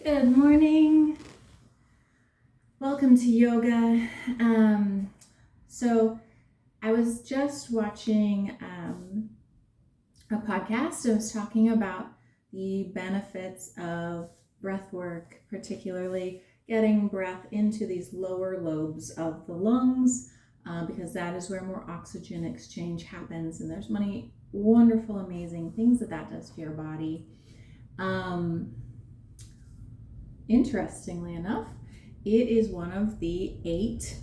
Good morning. Welcome to yoga. So I was just watching a podcast. It was talking about the benefits of breath work, particularly getting breath into these lower lobes of the lungs, because that is where more oxygen exchange happens. And there's many wonderful, amazing things that does to your body. Interestingly enough, it is one of the 8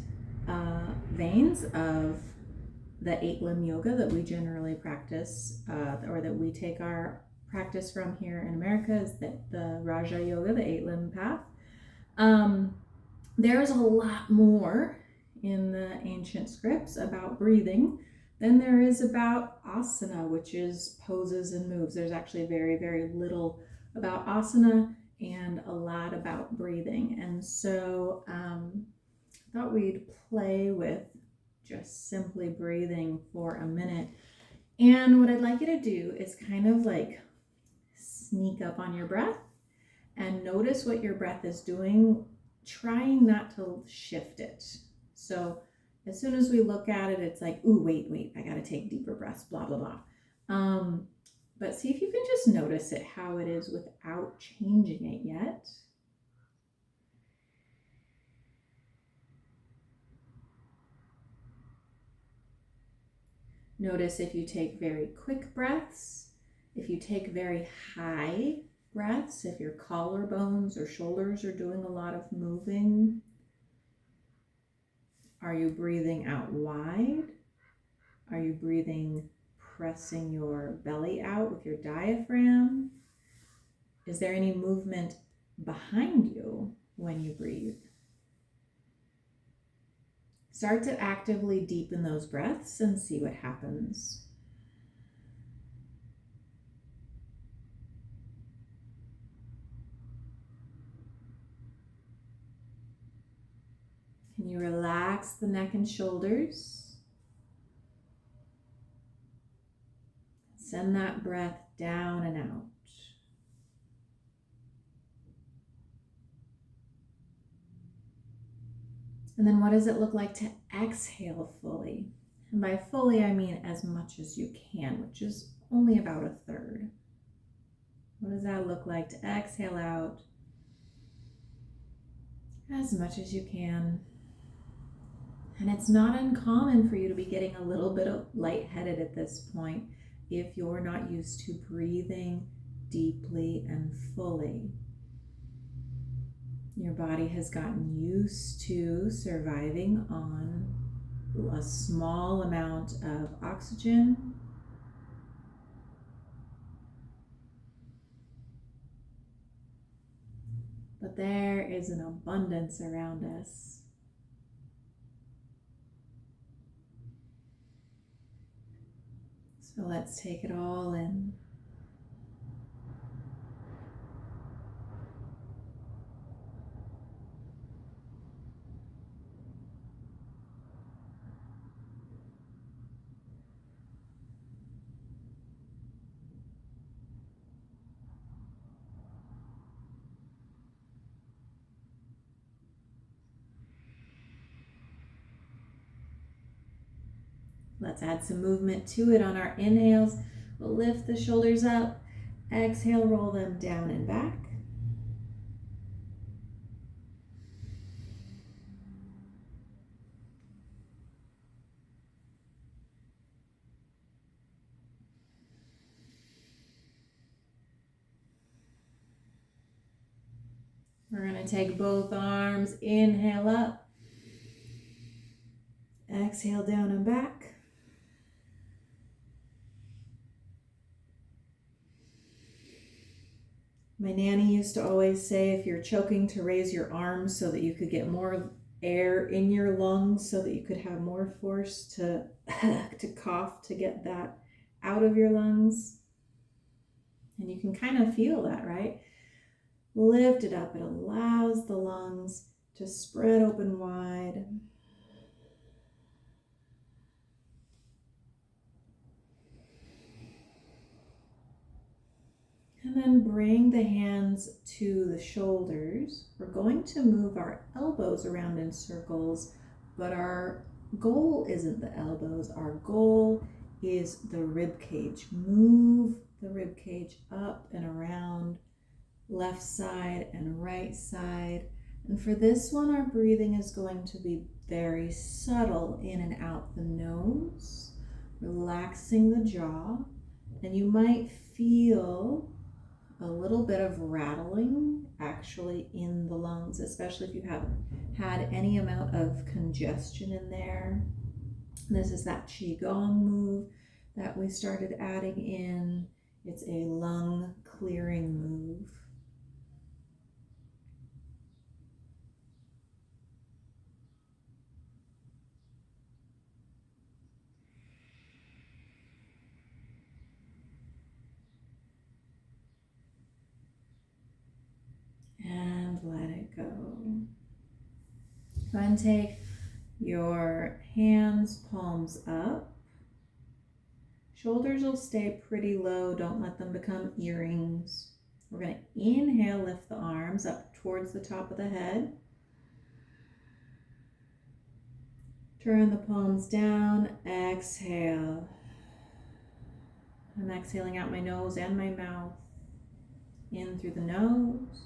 veins of the 8-limb yoga that we generally practice, or that we take our practice from here in America, is the Raja Yoga, the 8-limb path. There's a lot more in the ancient scripts about breathing than there is about asana, which is poses and moves. There's actually very, very little about asana and a lot about breathing. And so I thought we'd play with just simply breathing for a minute. And what I'd like you to do is kind of like sneak up on your breath and notice what your breath is doing, trying not to shift it. So as soon as we look at it, it's like, ooh, wait, I gotta take deeper breaths, blah, blah, blah. But see if you can just notice it, how it is without changing it yet. Notice if you take very quick breaths, if you take very high breaths, if your collarbones or shoulders are doing a lot of moving. Are you breathing out wide? Are you breathing, pressing your belly out with your diaphragm? Is there any movement behind you when you breathe? Start to actively deepen those breaths and see what happens. Can you relax the neck and shoulders? Send that breath down and out. And then what does it look like to exhale fully? And by fully, I mean as much as you can, which is only about a third. What does that look like to exhale out as much as you can? And it's not uncommon for you to be getting a little bit of lightheaded at this point if you're not used to breathing deeply and fully. Your body has gotten used to surviving on a small amount of oxygen. But there is an abundance around us. So let's take it all in. Let's add some movement to it on our inhales. We'll lift the shoulders up. Exhale, roll them down and back. We're going to take both arms. Inhale up. Exhale down and back. My nanny used to always say, if you're choking, to raise your arms so that you could get more air in your lungs, so that you could have more force to cough, to get that out of your lungs. And you can kind of feel that, right? Lift it up. It allows the lungs to spread open wide. And then bring the hands to the shoulders. We're going to move our elbows around in circles, but our goal isn't the elbows. Our goal is the rib cage. Move the rib cage up and around, left side and right side. And for this one, our breathing is going to be very subtle, in and out the nose, relaxing the jaw. And you might feel a little bit of rattling actually in the lungs, especially if you haven't had any amount of congestion in there. This is that Qigong move that we started adding in. It's a lung clearing move. And let it go. Go ahead and take your hands, palms up. Shoulders will stay pretty low. Don't let them become earrings. We're going to inhale, lift the arms up towards the top of the head. Turn the palms down. Exhale. I'm exhaling out my nose and my mouth. In through the nose.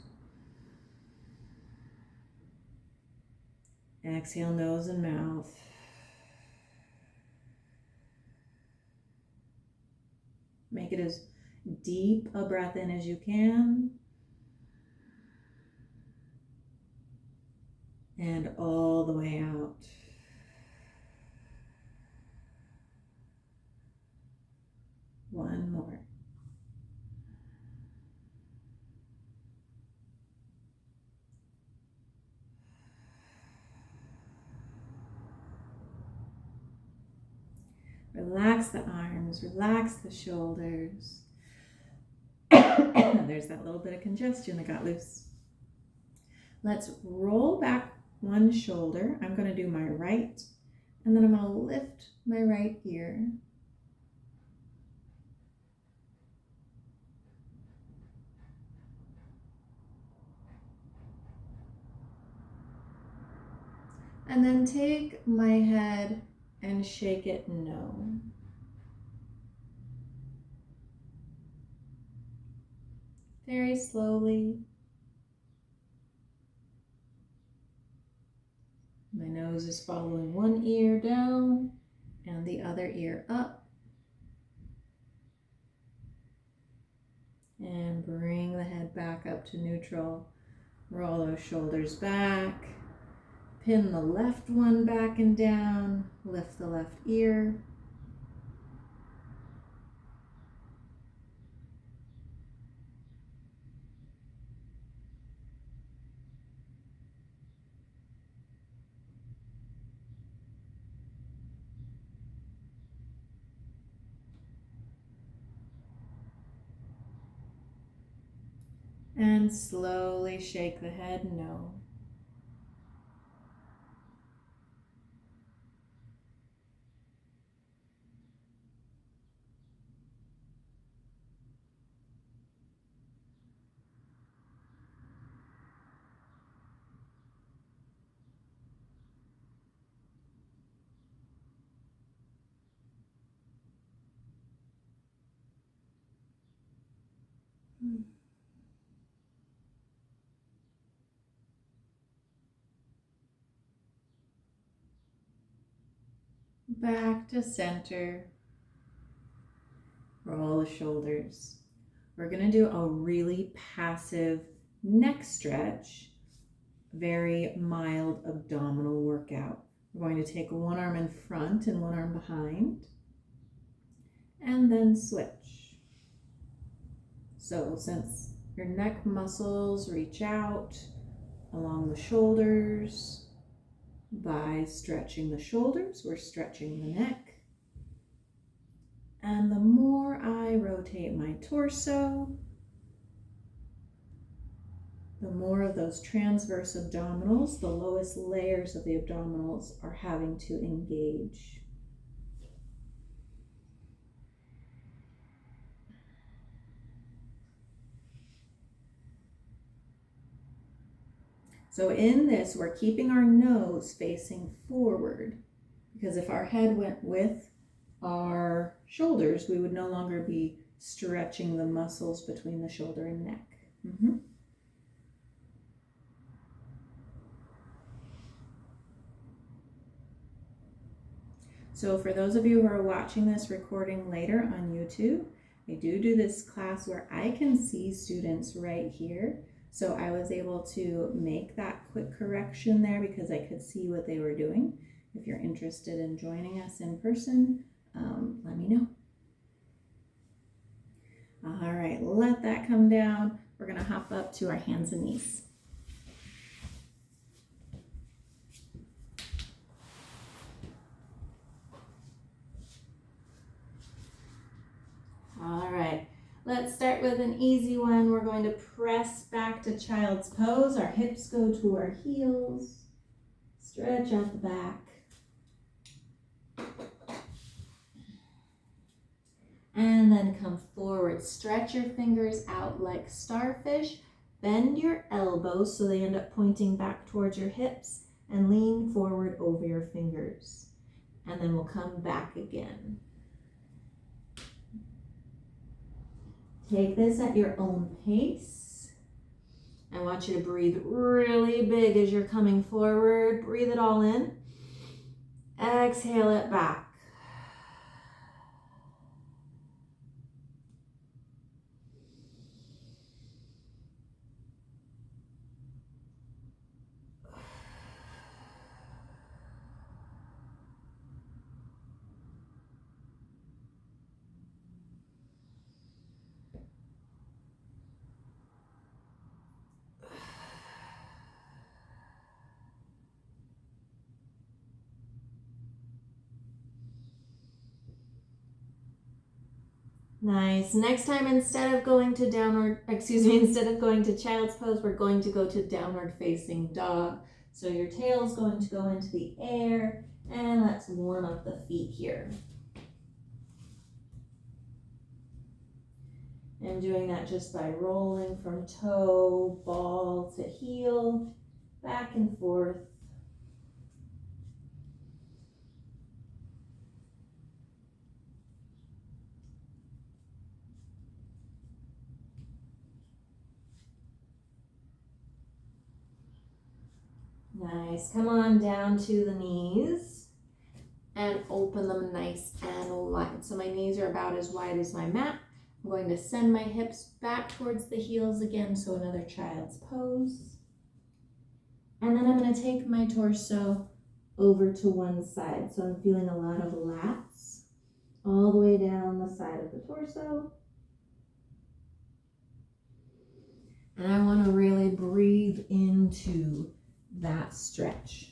Exhale, nose and mouth. Make it as deep a breath in as you can. And all the way out. One more. Relax the arms, relax the shoulders. There's that little bit of congestion that got loose. Let's roll back one shoulder. I'm going to do my right, and then I'm going to lift my right ear. And then take my head and shake it no. Very slowly. My nose is following one ear down and the other ear up. And bring the head back up to neutral. Roll those shoulders back. Pin the left one back and down. Lift the left ear. And slowly shake the head no. Back to center. Roll the shoulders. We're going to do a really passive neck stretch, very mild abdominal workout. We're going to take one arm in front and one arm behind, and then switch. So since your neck muscles reach out along the shoulders, by stretching the shoulders, we're stretching the neck. And the more I rotate my torso, the more of those transverse abdominals, the lowest layers of the abdominals, are having to engage. So in this, we're keeping our nose facing forward, because if our head went with our shoulders, we would no longer be stretching the muscles between the shoulder and neck. So for those of you who are watching this recording later on YouTube, I do this class where I can see students right here. So I was able to make that quick correction there because I could see what they were doing. If you're interested in joining us in person, let me know. All right, let that come down. We're gonna hop up to our hands and knees. All right, let's start with an easy one. We're going to press back to child's pose. Our hips go to our heels. Stretch out the back. And then come forward. Stretch your fingers out like starfish. Bend your elbows so they end up pointing back towards your hips, and lean forward over your fingers. And then we'll come back again. Take this at your own pace. I want you to breathe really big as you're coming forward. Breathe it all in. Exhale it back. Nice. Next time, instead of going to child's pose, we're going to go to downward facing dog. So your tail is going to go into the air, and let's warm up the feet here. I'm doing that just by rolling from toe, ball to heel, back and forth. Nice. Come on down to the knees and open them nice and wide. So my knees are about as wide as my mat. I'm going to send my hips back towards the heels again, so another child's pose. And then I'm going to take my torso over to one side. So I'm feeling a lot of lats all the way down the side of the torso. And I want to really breathe into that stretch.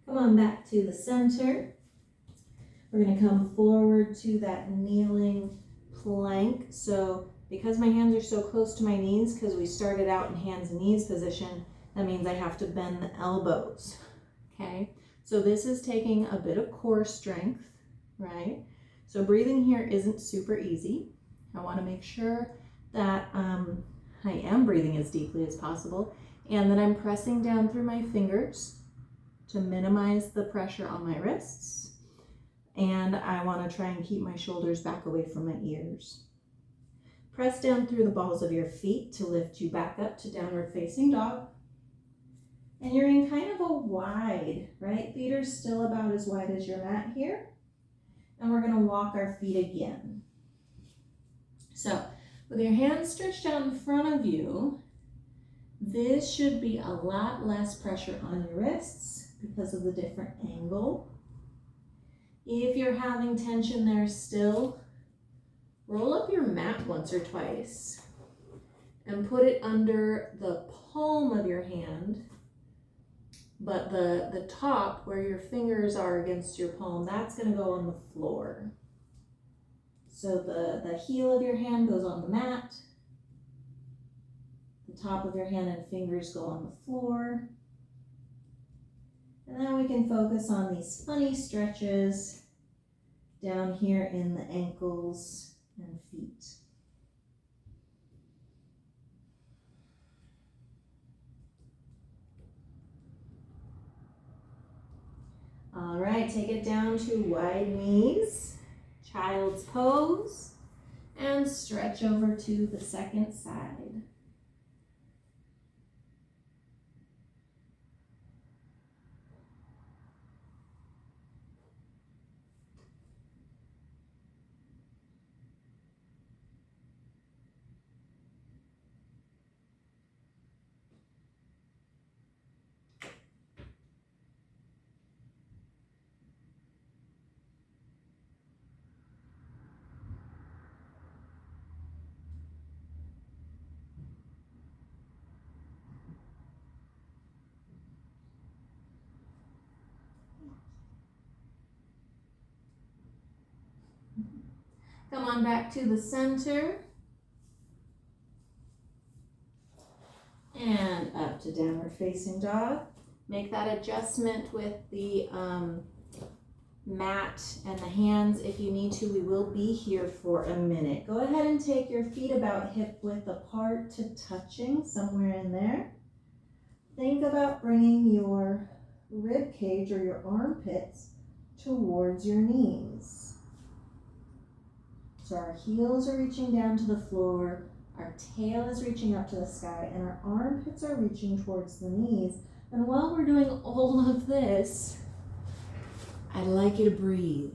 Come on back to the center. We're going to come forward to that kneeling plank. So because my hands are so close to my knees, because we started out in hands and knees position, that means I have to bend the elbows. Okay, so this is taking a bit of core strength, right? So breathing here isn't super easy. I want to make sure that I am breathing as deeply as possible, and that I'm pressing down through my fingers to minimize the pressure on my wrists. And I want to try and keep my shoulders back away from my ears. Press down through the balls of your feet to lift you back up to downward facing dog. And you're in kind of a wide, right? Feet are still about as wide as your mat here. And we're going to walk our feet again. So with your hands stretched out in front of you, this should be a lot less pressure on your wrists because of the different angle. If you're having tension there still, roll up your mat once or twice and put it under the palm of your hand, but the top where your fingers are against your palm, that's going to go on the floor. So the heel of your hand goes on the mat. The top of your hand and fingers go on the floor. And then we can focus on these funny stretches down here in the ankles and feet. All right, take it down to wide knees, child's pose, and stretch over to the second side. Come on back to the center. And up to downward facing dog. Make that adjustment with the mat and the hands if you need to. We will be here for a minute. Go ahead and take your feet about hip width apart to touching, somewhere in there. Think about bringing your rib cage or your armpits towards your knees. So our heels are reaching down to the floor, our tail is reaching up to the sky, and our armpits are reaching towards the knees. And while we're doing all of this, I'd like you to breathe.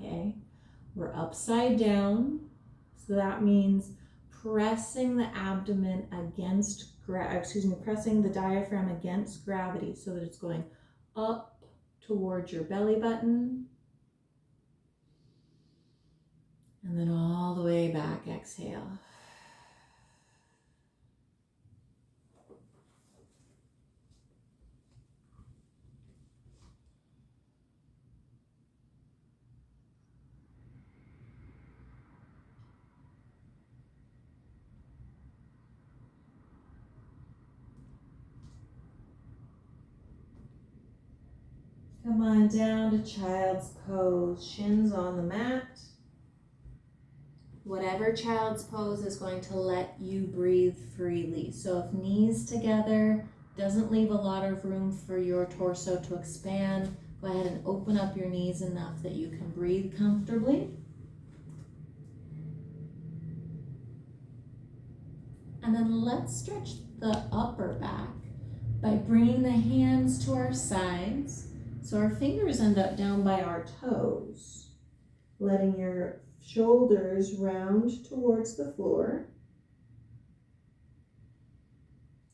Okay, we're upside down, so that means pressing the abdomen against, pressing the diaphragm against gravity so that it's going up towards your belly button. And then all the way back, exhale. Come on down to child's pose, shins on the mat. Whatever child's pose is going to let you breathe freely. So if knees together doesn't leave a lot of room for your torso to expand, go ahead and open up your knees enough that you can breathe comfortably. And then let's stretch the upper back by bringing the hands to our sides so our fingers end up down by our toes. Letting your shoulders round towards the floor.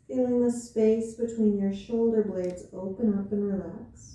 Feeling the space between your shoulder blades open up and relax.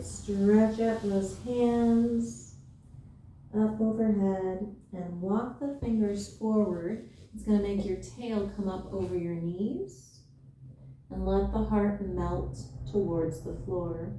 Stretch up those hands up overhead and walk the fingers forward. It's going to make your tail come up over your knees and let the heart melt towards the floor.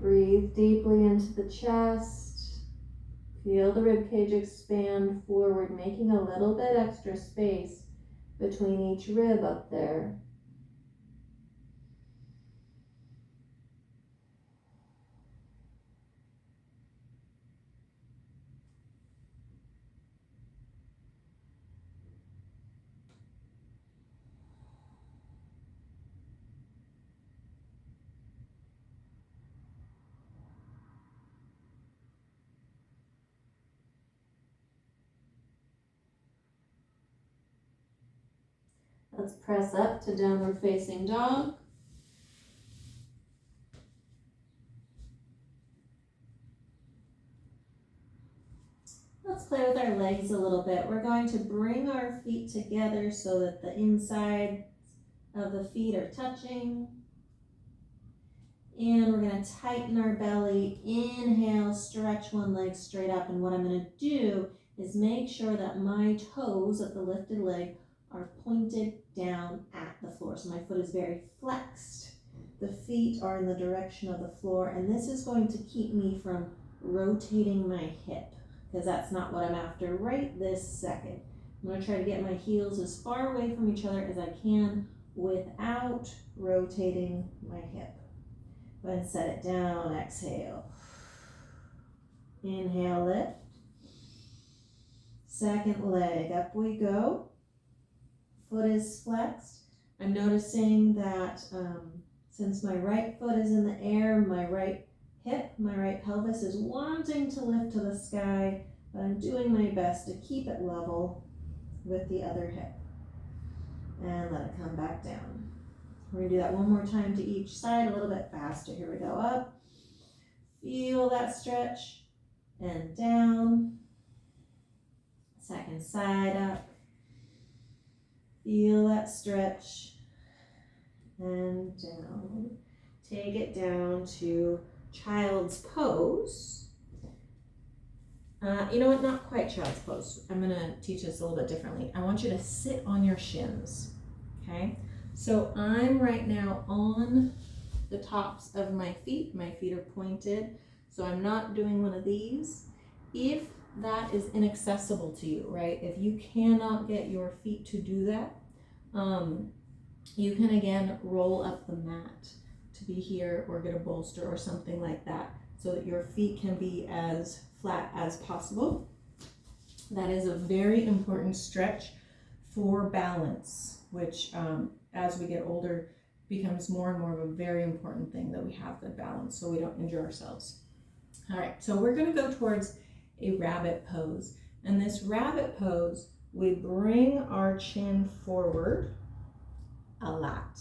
Breathe deeply into the chest. Feel the ribcage expand forward, making a little bit extra space between each rib up there. Let's press up to downward facing dog. Let's play with our legs a little bit. We're going to bring our feet together so that the inside of the feet are touching. And we're going to tighten our belly. Inhale, stretch one leg straight up. And what I'm going to do is make sure that my toes of the lifted leg are pointed down at the floor. So my foot is very flexed. The feet are in the direction of the floor. And this is going to keep me from rotating my hip, because that's not what I'm after right this second. I'm going to try to get my heels as far away from each other as I can without rotating my hip. Go ahead and set it down, exhale. Inhale, lift. Second leg, up we go. Foot is flexed. I'm noticing that since my right foot is in the air, my right hip, my right pelvis is wanting to lift to the sky, but I'm doing my best to keep it level with the other hip. And let it come back down. We're going to do that one more time to each side, a little bit faster. Here we go, up. Feel that stretch and down. Second side up. Feel that stretch and down. Take it down to child's pose. You know what, not quite child's pose. I'm going to teach this a little bit differently. I want you to sit on your shins, okay? So I'm right now on the tops of my feet. My feet are pointed, so I'm not doing one of these. If that is inaccessible to you, right? If you cannot get your feet to do that, you can again roll up the mat to be here or get a bolster or something like that so that your feet can be as flat as possible. That is a very important stretch for balance, which as we get older becomes more and more of a very important thing, that we have good balance so we don't injure ourselves. All right, so we're going to go towards a rabbit pose. And this rabbit pose, we bring our chin forward a lot.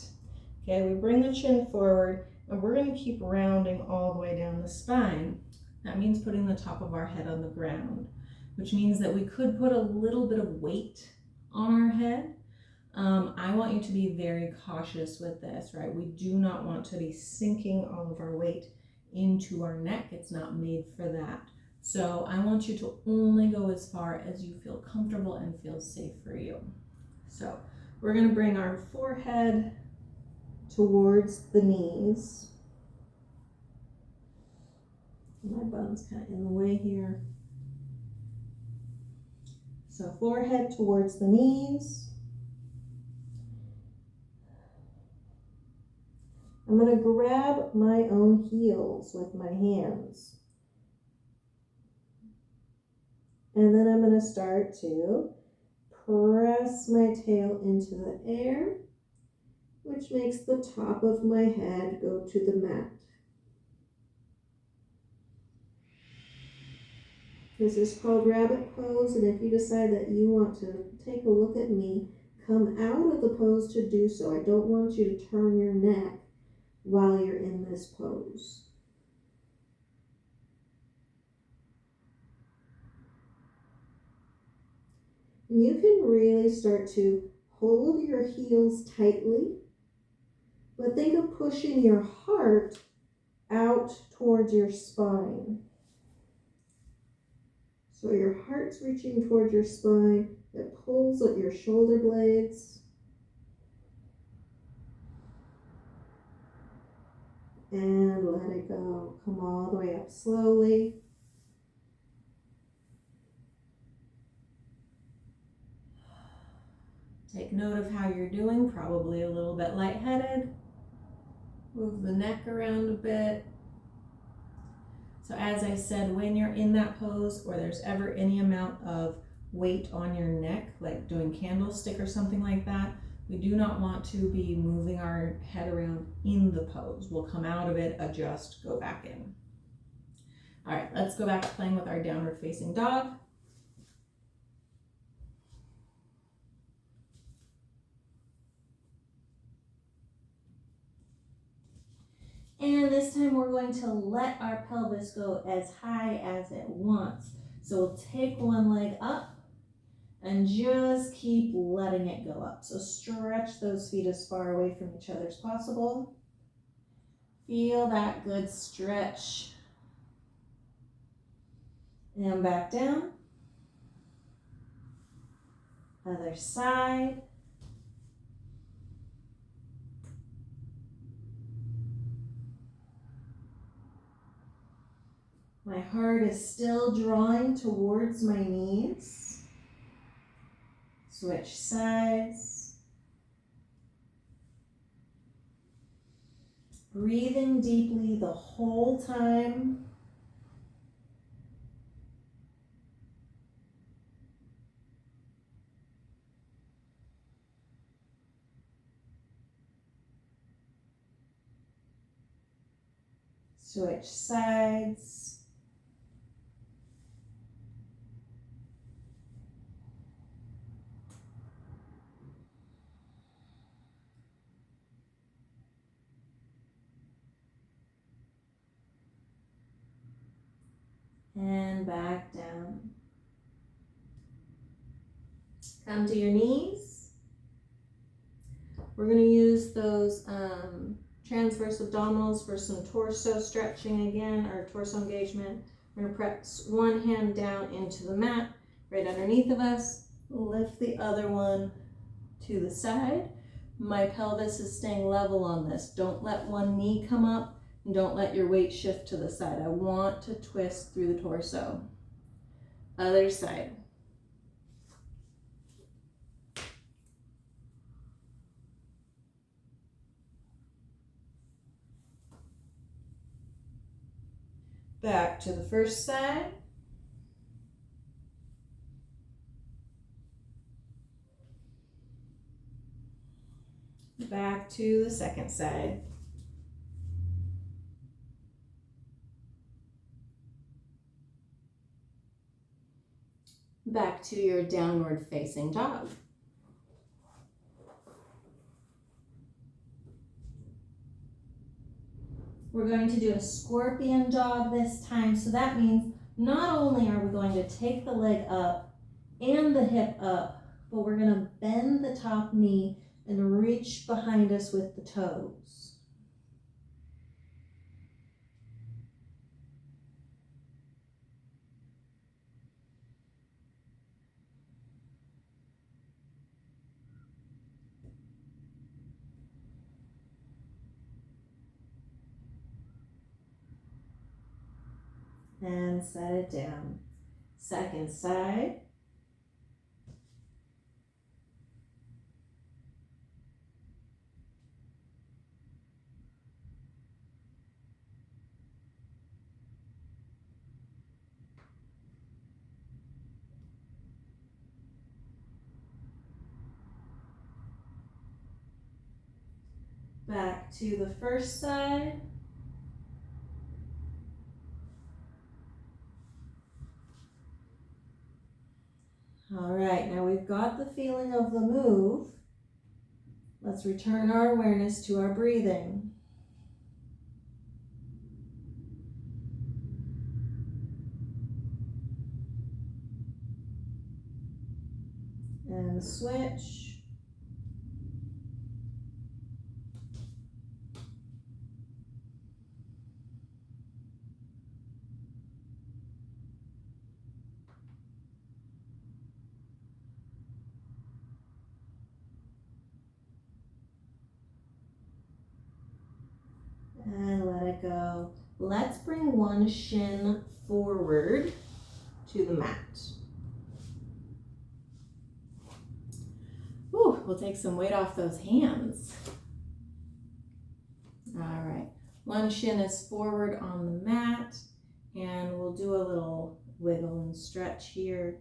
Okay, we bring the chin forward and we're going to keep rounding all the way down the spine. That means putting the top of our head on the ground, which means that we could put a little bit of weight on our head. I want you to be very cautious with this, right? We do not want to be sinking all of our weight into our neck. It's not made for that. So I want you to only go as far as you feel comfortable and feels safe for you. So we're going to bring our forehead towards the knees. My bum's kind of in the way here. So forehead towards the knees. I'm going to grab my own heels with my hands. And then I'm going to start to press my tail into the air, which makes the top of my head go to the mat. This is called rabbit pose, and if you decide that you want to take a look at me, come out of the pose to do so. I don't want you to turn your neck while you're in this pose. And you can really start to hold your heels tightly, but think of pushing your heart out towards your spine. So your heart's reaching towards your spine. It pulls at your shoulder blades. And let it go. Come all the way up slowly. Take note of how you're doing. Probably a little bit lightheaded. Move the neck around a bit. So as I said, when you're in that pose or there's ever any amount of weight on your neck, like doing candlestick or something like that, we do not want to be moving our head around in the pose. We'll come out of it, adjust, go back in. All right, let's go back to playing with our downward facing dog. And this time we're going to let our pelvis go as high as it wants. So we'll take one leg up and just keep letting it go up. So stretch those feet as far away from each other as possible. Feel that good stretch. And back down. Other side. My heart is still drawing towards my knees. Switch sides. Breathing deeply the whole time. Switch sides. And back down. Come to your knees. We're going to use those transverse abdominals for some torso stretching again, or torso engagement. We're going to press one hand down into the mat right underneath of us. Lift the other one to the side. My pelvis is staying level on this. Don't let one knee come up and don't let your weight shift to the side. I want to twist through the torso. Other side. Back to the first side. Back to the second side. Back to your downward facing dog. We're going to do a scorpion dog this time. So that means not only are we going to take the leg up and the hip up, but we're going to bend the top knee and reach behind us with the toes. And set it down. Second side. Back to the first side. All right, now we've got the feeling of the move. Let's return our awareness to our breathing. And switch. And let it go. Let's bring one shin forward to the mat. Ooh, we'll take some weight off those hands. All right, one shin is forward on the mat, and we'll do a little wiggle and stretch here.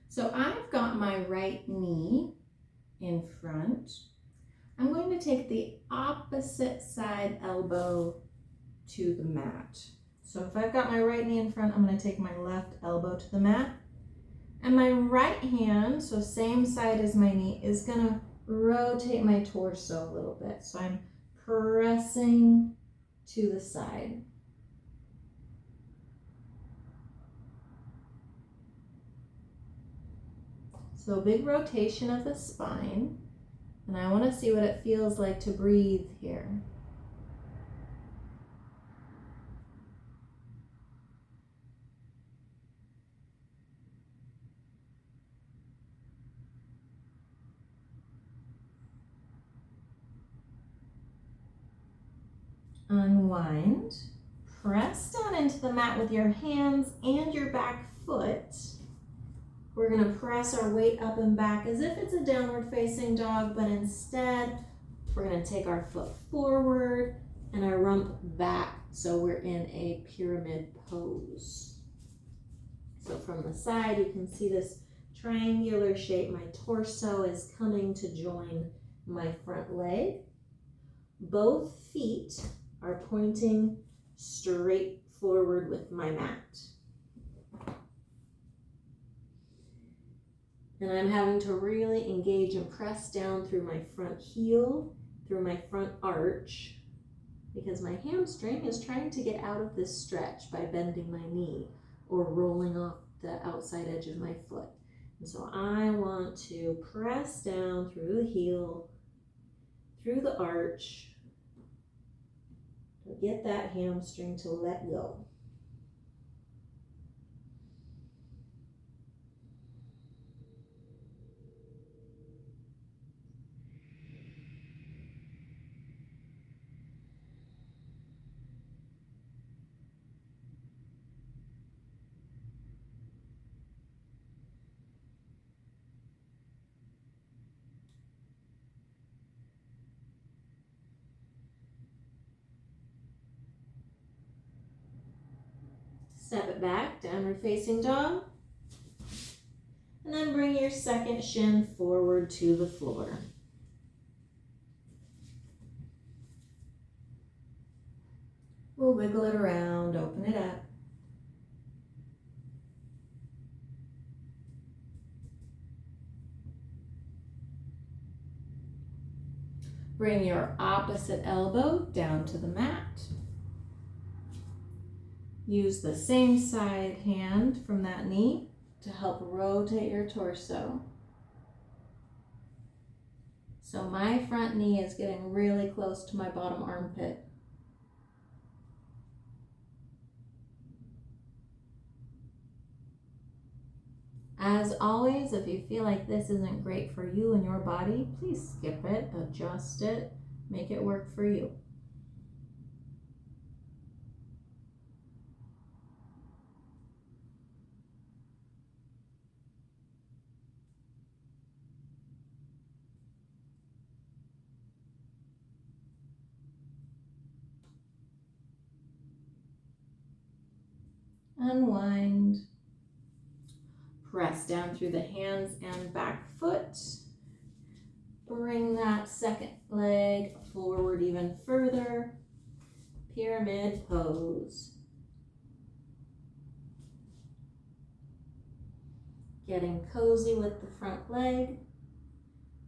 So I've got my right knee in front. I'm going to take the opposite side elbow to the mat. So if I've got my right knee in front, I'm going to take my left elbow to the mat. And my right hand, so same side as my knee, is going to rotate my torso a little bit. So I'm pressing to the side. So big rotation of the spine. And I want to see what it feels like to breathe here. Unwind. Press down into the mat with your hands and your back foot. We're going to press our weight up and back as if it's a downward facing dog, but instead we're going to take our foot forward and our rump back so we're in a pyramid pose. So from the side you can see this triangular shape. My torso is coming to join my front leg. Both feet are pointing straight forward with my mat. And I'm having to really engage and press down through my front heel, through my front arch, because my hamstring is trying to get out of this stretch by bending my knee or rolling off the outside edge of my foot. And so I want to press down through the heel, through the arch, to get that hamstring to let go. Step it back, downward facing dog. And then bring your second shin forward to the floor. We'll wiggle it around, open it up. Bring your opposite elbow down to the mat. Use the same side hand from that knee to help rotate your torso. So my front knee is getting really close to my bottom armpit. As always, if you feel like this isn't great for you and your body, please skip it, adjust it, make it work for you. Unwind. Press down through the hands and back foot. Bring that second leg forward even further. Pyramid pose. Getting cozy with the front leg.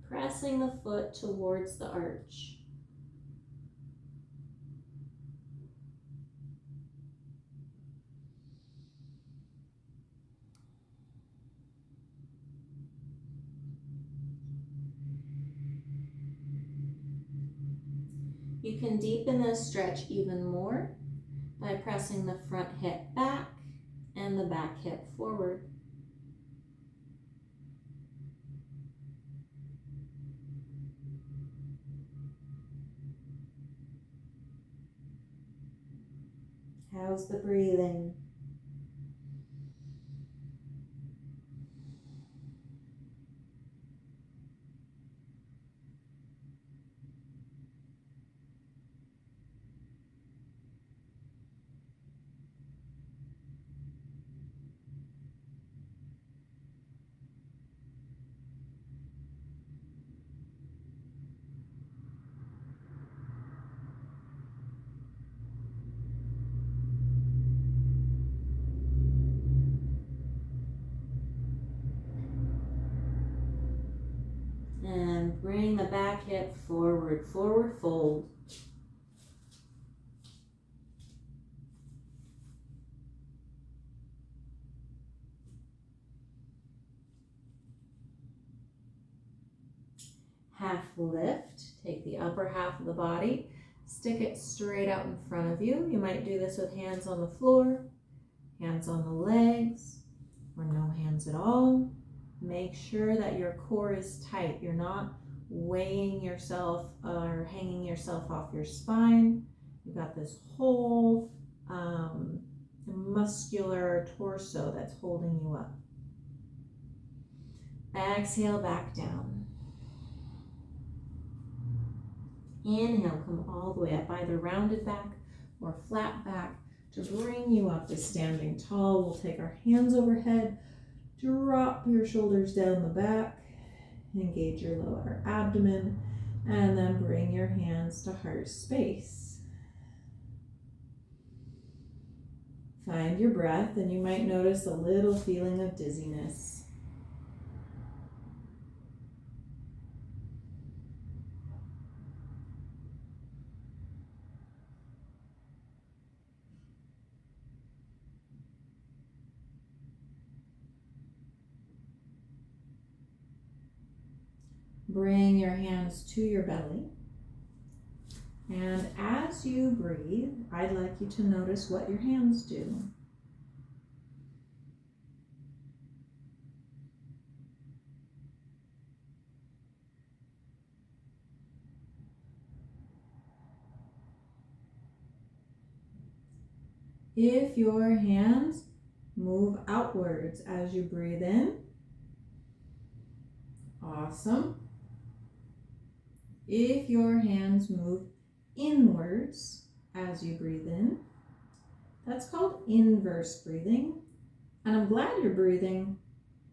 Pressing the foot towards the arch. You can deepen this stretch even more by pressing the front hip back and the back hip forward. How's the breathing? And bring the back hip forward, forward fold. Half lift, take the upper half of the body, stick it straight out in front of you. You might do this with hands on the floor, hands on the legs, or no hands at all. Make sure that your core is tight. You're not weighing yourself or hanging yourself off your spine. You've got this whole muscular torso that's holding you up. Exhale back down. Inhale, come all the way up, either rounded back or flat back to bring you up to standing tall. We'll take our hands overhead, drop your shoulders down the back, engage your lower abdomen, and then bring your hands to heart space. Find your breath, and you might notice a little feeling of dizziness. Bring your hands to your belly. And as you breathe, I'd like you to notice what your hands do. If your hands move outwards as you breathe in, awesome. If your hands move inwards as you breathe in, that's called inverse breathing. And I'm glad you're breathing,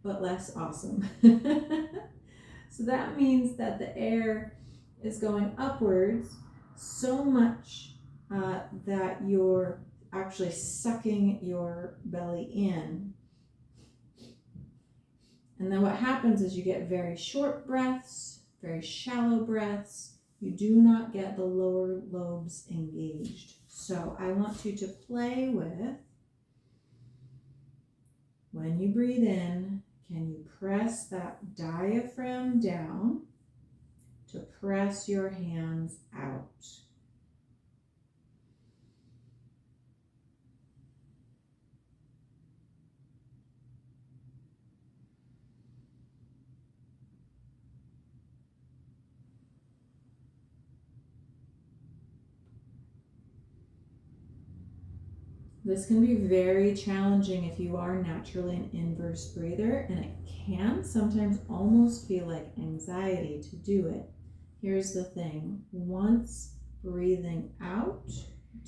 but less awesome. So that means that the air is going upwards so much that you're actually sucking your belly in. And then what happens is you get very short breaths, very shallow breaths. You do not get the lower lobes engaged. So I want you to play with, when you breathe in, can you press that diaphragm down to press your hands out? This can be very challenging if you are naturally an inverse breather, and it can sometimes almost feel like anxiety to do it. Here's the thing. Once breathing out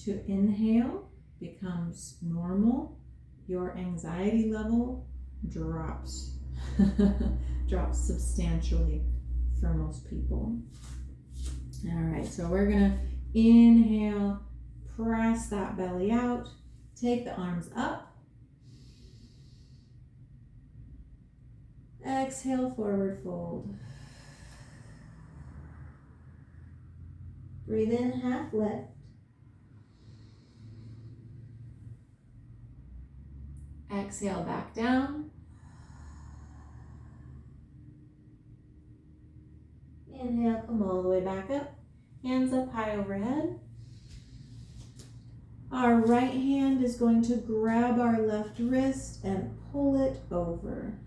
to inhale becomes normal, your anxiety level drops. Drops substantially for most people. All right, so we're gonna inhale, press that belly out. Take the arms up. Exhale, forward fold. Breathe in, half lift. Exhale, back down. Inhale, come all the way back up. Hands up high overhead. Our right hand is going to grab our left wrist and pull it over.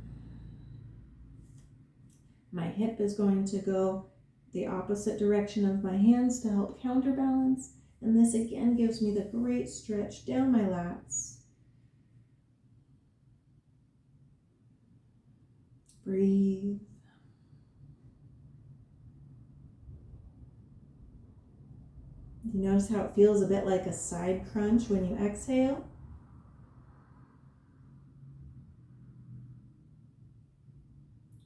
My hip is going to go the opposite direction of my hands to help counterbalance. And this again gives me the great stretch down my lats. Breathe. You notice how it feels a bit like a side crunch when you exhale?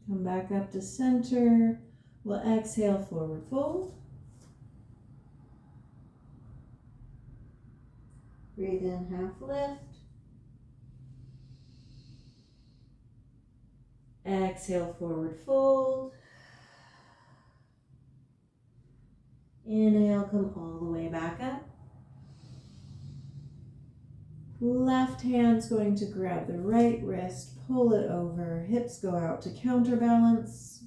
Come back up to center. We'll exhale, forward fold. Breathe in, half lift. Exhale, forward fold. Inhale, come all the way back up. Left hand's going to grab the right wrist, pull it over, hips go out to counterbalance.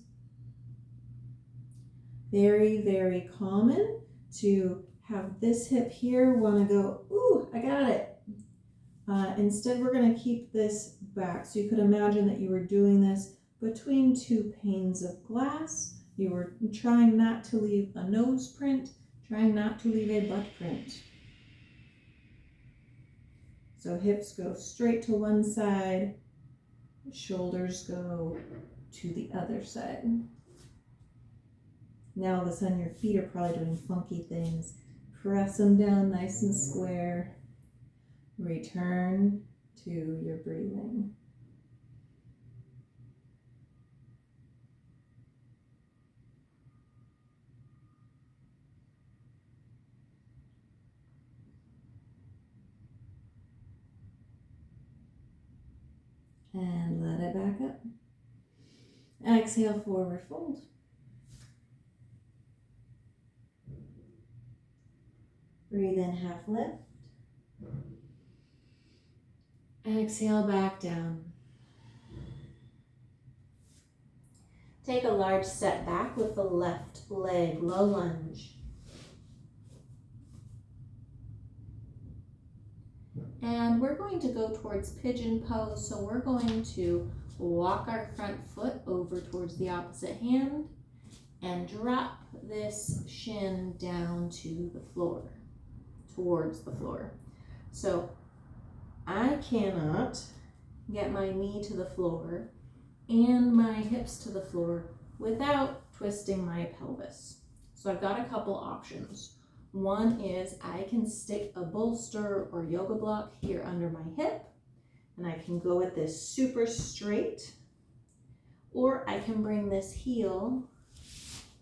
Very, very common to have this hip here want to go, ooh, I got it. Instead, we're going to keep this back. So you could imagine that you were doing this between two panes of glass. You were trying not to leave a nose print, trying not to leave a butt print. So hips go straight to one side, shoulders go to the other side. Now all of a sudden your feet are probably doing funky things. Press them down nice and square. Return to your breathing. And let it back up. Exhale, forward fold. Breathe in, half lift. Exhale, back down. Take a large step back with the left leg, low lunge. And we're going to go towards pigeon pose, so we're going to walk our front foot over towards the opposite hand and drop this shin down to the floor, towards the floor. So I cannot get my knee to the floor and my hips to the floor without twisting my pelvis. So I've got a couple options. One is I can stick a bolster or yoga block here under my hip, and I can go with this super straight, or I can bring this heel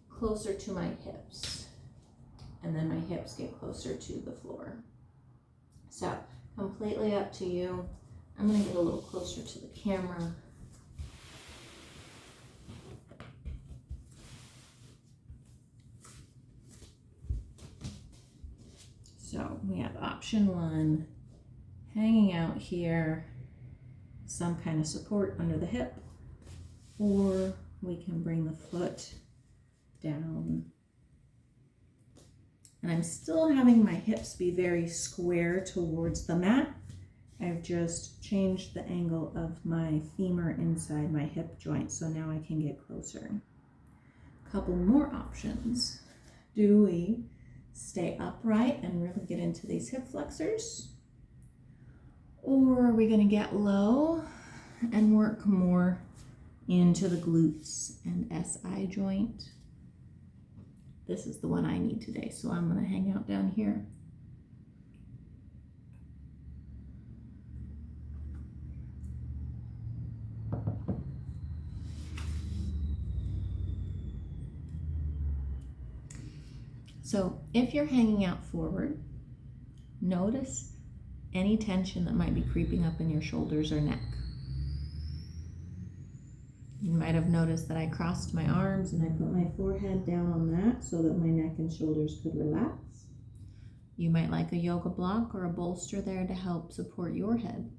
closer to my hips, and then my hips get closer to the floor. So completely up to you. I'm going to get a little closer to the camera. So we have option one, hanging out here, some kind of support under the hip, or we can bring the foot down. And I'm still having my hips be very square towards the mat. I've just changed the angle of my femur inside my hip joint, so now I can get closer. A couple more options. Do we stay upright and really get into these hip flexors? Or are we going to get low and work more into the glutes and SI joint? This is the one I need today, so I'm going to hang out down here. So if you're hanging out forward, notice any tension that might be creeping up in your shoulders or neck. You might have noticed that I crossed my arms and I put my forehead down on that so that my neck and shoulders could relax. You might like a yoga block or a bolster there to help support your head.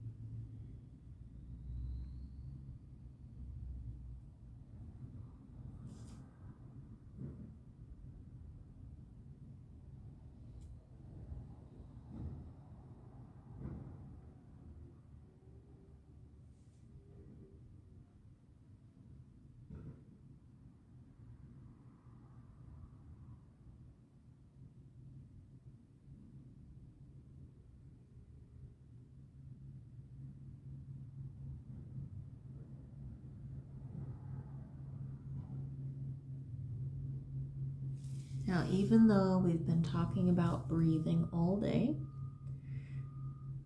Now, even though we've been talking about breathing all day,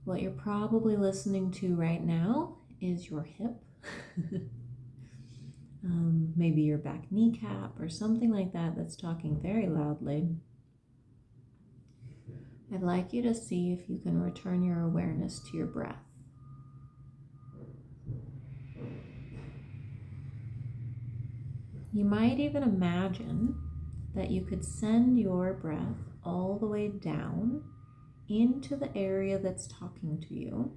what you're probably listening to right now is your hip. Maybe your back kneecap or something like that that's talking very loudly. I'd like you to see if you can return your awareness to your breath. You might even imagine that you could send your breath all the way down into the area that's talking to you.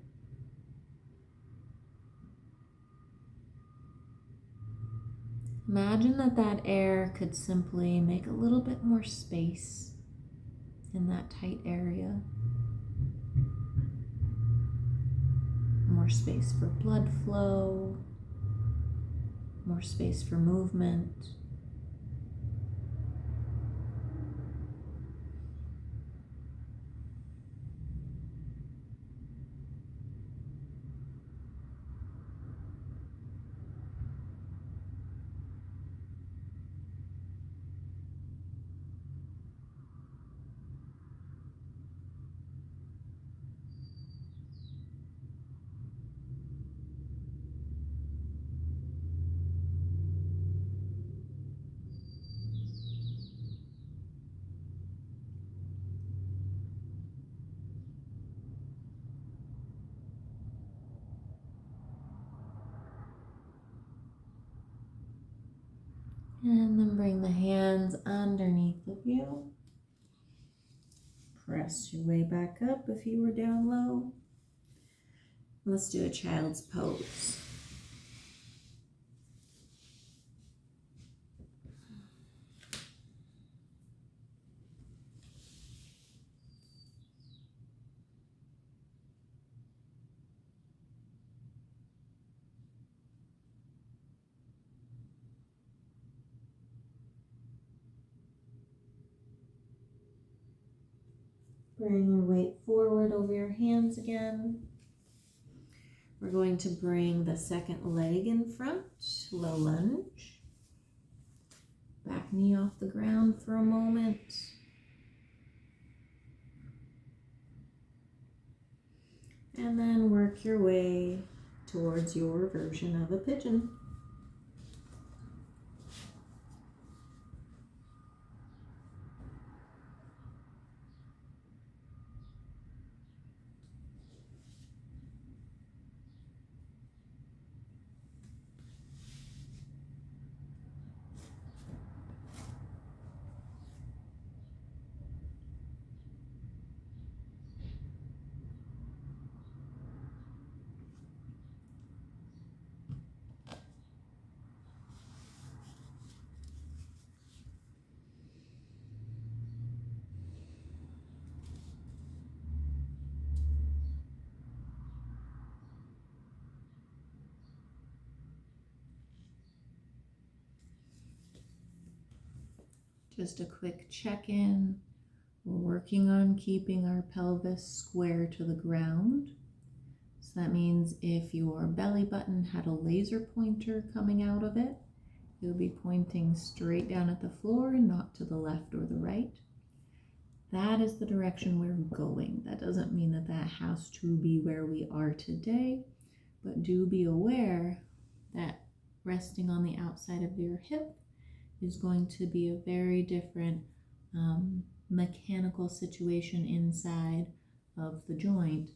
Imagine that that air could simply make a little bit more space in that tight area. More space for blood flow, more space for movement. And then bring the hands underneath of you. Press your way back up if you were down low. Let's do a child's pose. Bring your weight forward over your hands again. We're going to bring the second leg in front, low lunge. Back knee off the ground for a moment. And then work your way towards your version of a pigeon. Just a quick check-in. We're working on keeping our pelvis square to the ground. So that means if your belly button had a laser pointer coming out of it, it would be pointing straight down at the floor and not to the left or the right. That is the direction we're going. That doesn't mean that that has to be where we are today, but do be aware that resting on the outside of your hip is going to be a very different mechanical situation inside of the joint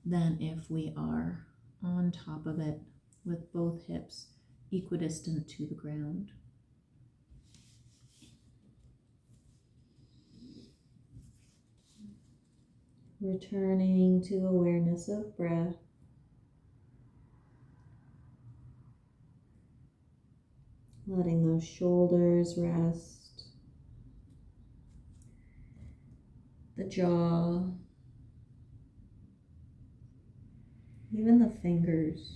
than if we are on top of it with both hips equidistant to the ground. Returning to awareness of breath. Letting those shoulders rest. The jaw. Even the fingers.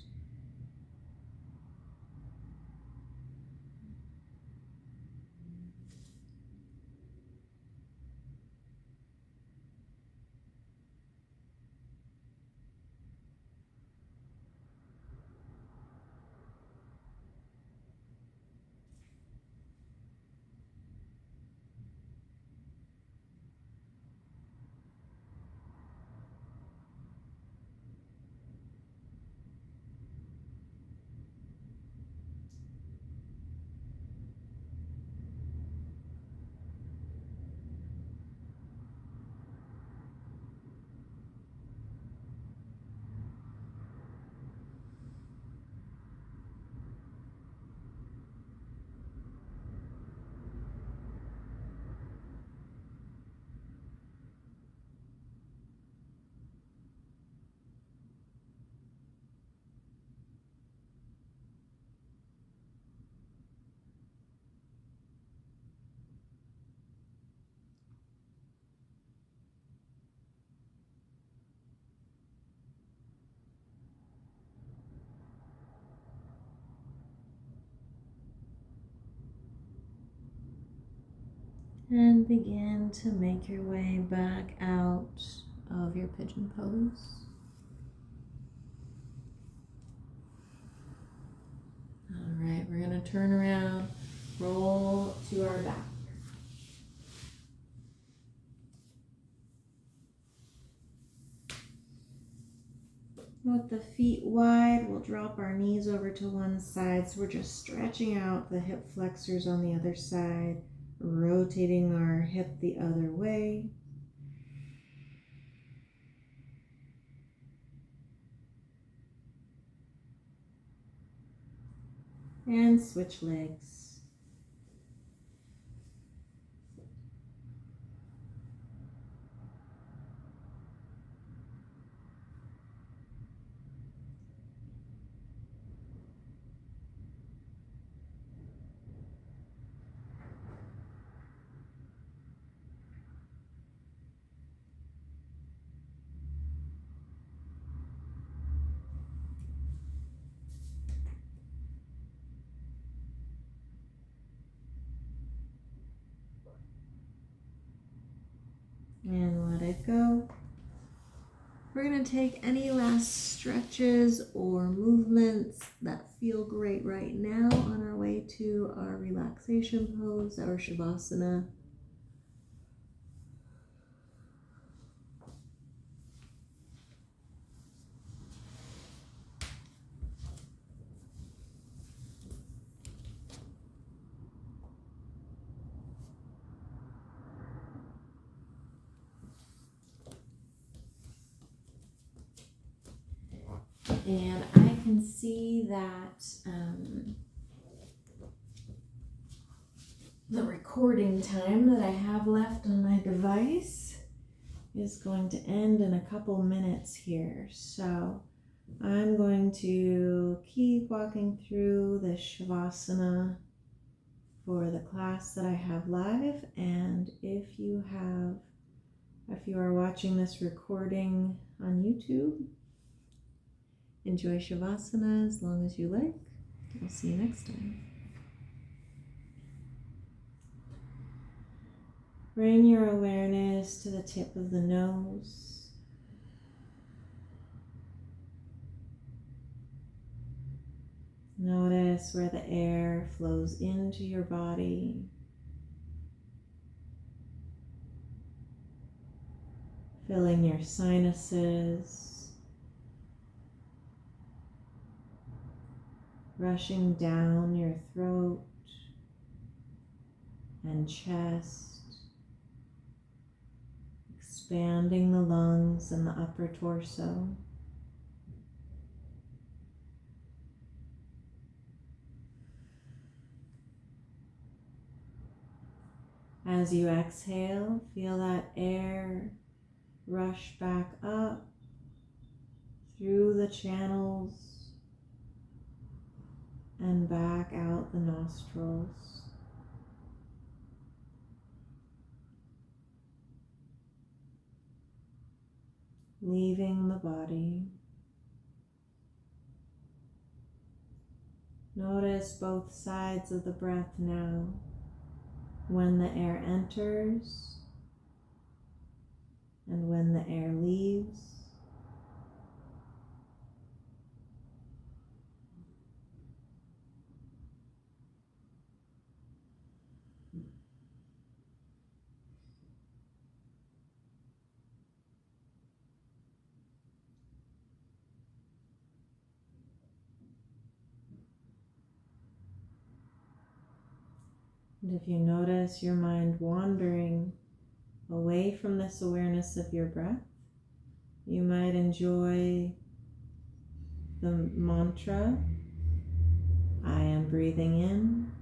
And begin to make your way back out of your pigeon pose. All right, we're going to turn around, roll to our back. With the feet wide, we'll drop our knees over to one side. So we're just stretching out the hip flexors on the other side, rotating our hip the other way. And switch legs. And let it go. We're going to take any last stretches or movements that feel great right now on our way to our relaxation pose, our Shavasana. And I can see that the recording time that I have left on my device is going to end in a couple minutes here. So I'm going to keep walking through the Shavasana for the class that I have live. And if you are watching this recording on YouTube, enjoy Shavasana as long as you like. I'll see you next time. Bring your awareness to the tip of the nose. Notice where the air flows into your body. Filling your sinuses. Rushing down your throat and chest. Expanding the lungs and the upper torso. As you exhale, feel that air rush back up through the channels and back out the nostrils. Leaving the body. Notice both sides of the breath now. When the air enters and when the air leaves. And if you notice your mind wandering away from this awareness of your breath, you might enjoy the mantra, I am breathing in,